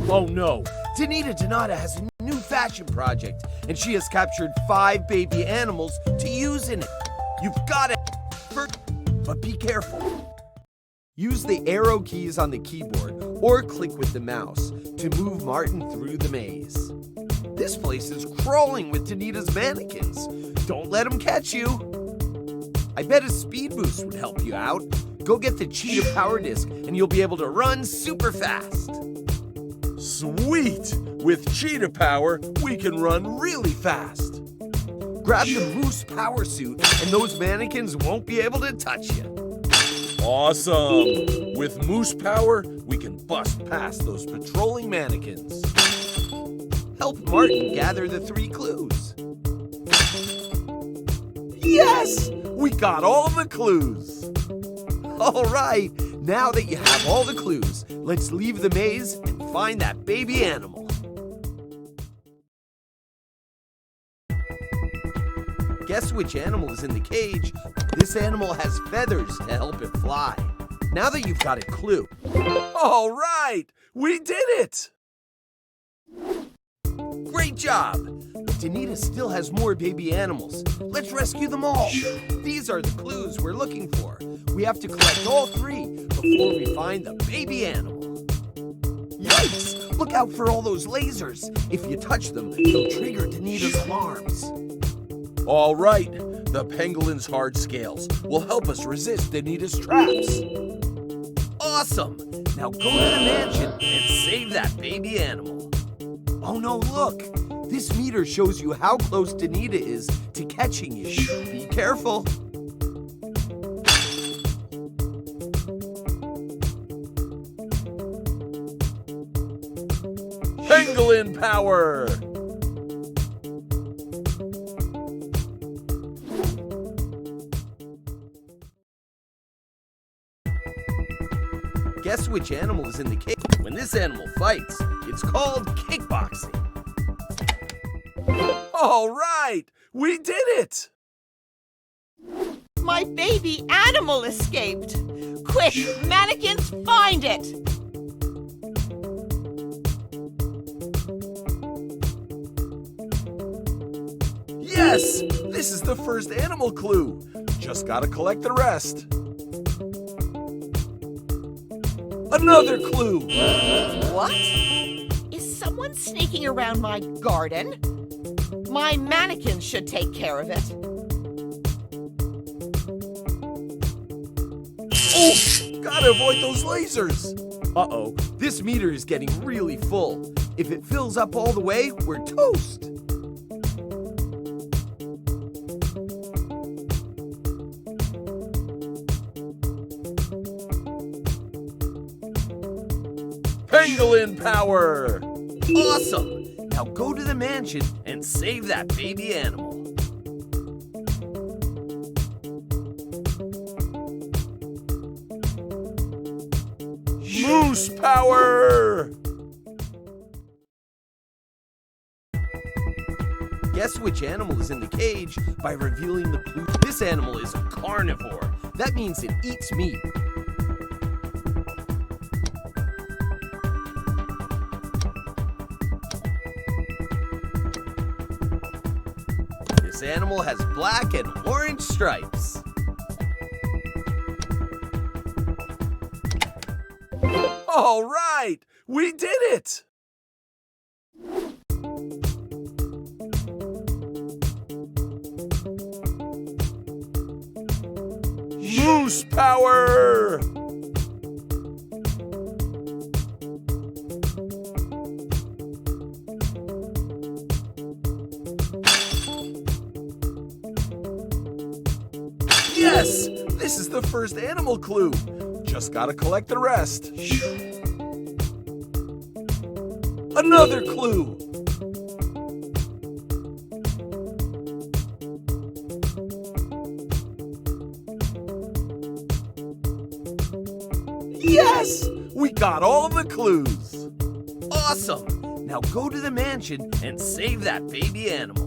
Oh no, Danita Donata has a new fashion project, and she has captured 5 baby animals to use in it. You've got it, but be careful. Use the arrow keys on the keyboard or click with the mouse to move Martin through the maze. This place is crawling with Danita's mannequins. Don't let them catch you. I bet a speed boost would help you out. Go get the cheetah power disc and you'll be able to run super fast. Sweet! With cheetah power, we can run really fast. Grab the moose power suit and those mannequins won't be able to touch you. Awesome! With moose power, we can bust past those patrolling mannequins. Help Martin gather the 3 clues. Yes! We got all the clues. All right, now that you have all the clues, let's leave the maze and find that baby animal. Guess which animal is in the cage? This animal has feathers to help it fly. Now that you've got a clue. All right, we did it! Great job! But Danita still has more baby animals. Let's rescue them all. These are the clues we're looking for. We have to collect all 3 before we find the baby animal. Yikes! Look out for all those lasers. If you touch them, they'll trigger Danita's alarms. All right, the penguin's hard scales will help us resist Danita's traps. Awesome! Now go to the mansion and save that baby animal. Oh no, look! This meter shows you how close Danita is to catching you. Be careful. Pangolin power! Guess which animal is in the cage? When this animal fights, it's called kickboxing. All right, we did it! My baby animal escaped! Quick, mannequins, find it! Yes! This is the first animal clue. Just gotta collect the rest. Another clue! What? Is someone sneaking around my garden? My mannequins should take care of it. Oh! Gotta avoid those lasers! Uh-oh, this meter is getting really full. If it fills up all the way, we're toast! Pangolin power! Awesome! Now go to the mansion and save that baby animal. Moose power! Guess which animal is in the cage by revealing the clue. This animal is a carnivore. That means it eats meat. This animal has black and orange stripes. All right, we did it! Moose power! Yes! This is the first animal clue. Just gotta collect the rest. Another clue! Yes! We got all the clues! Awesome! Now go to the mansion and save that baby animal.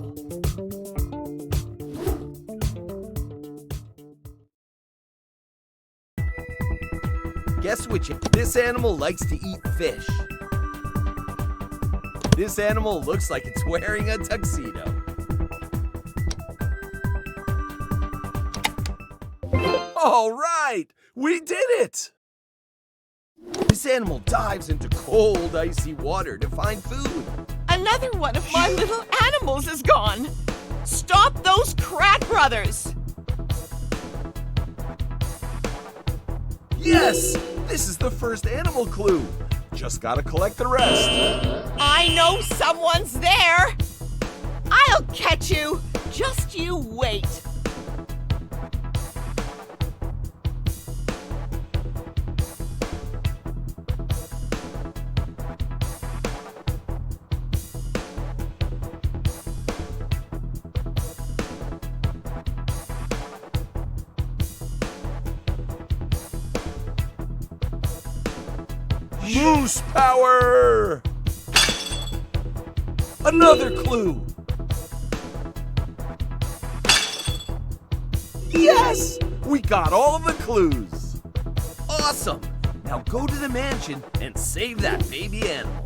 Guess which? This animal likes to eat fish. This animal looks like it's wearing a tuxedo. All right, we did it! This animal dives into cold, icy water to find food. Another one of my little animals is gone. Stop those Kratt brothers! Yes! This is the first animal clue. Just gotta collect the rest. I know someone's there. I'll catch you. Just you wait. Moose power! Another clue! Yes! We got all the clues! Awesome! Now go to the mansion and save that baby animal.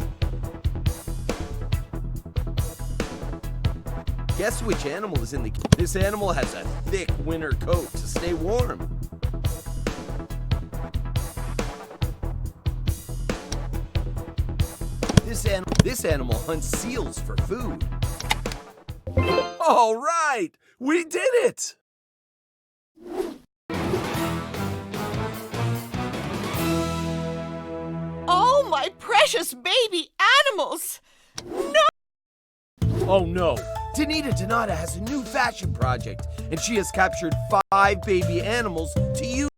Guess which animal is in the... This animal has a thick winter coat to stay warm. This animal hunts seals for food. All right, we did it! Oh, my precious baby animals! No! Oh no, Danita Donata has a new fashion project, and she has captured 5 baby animals to use.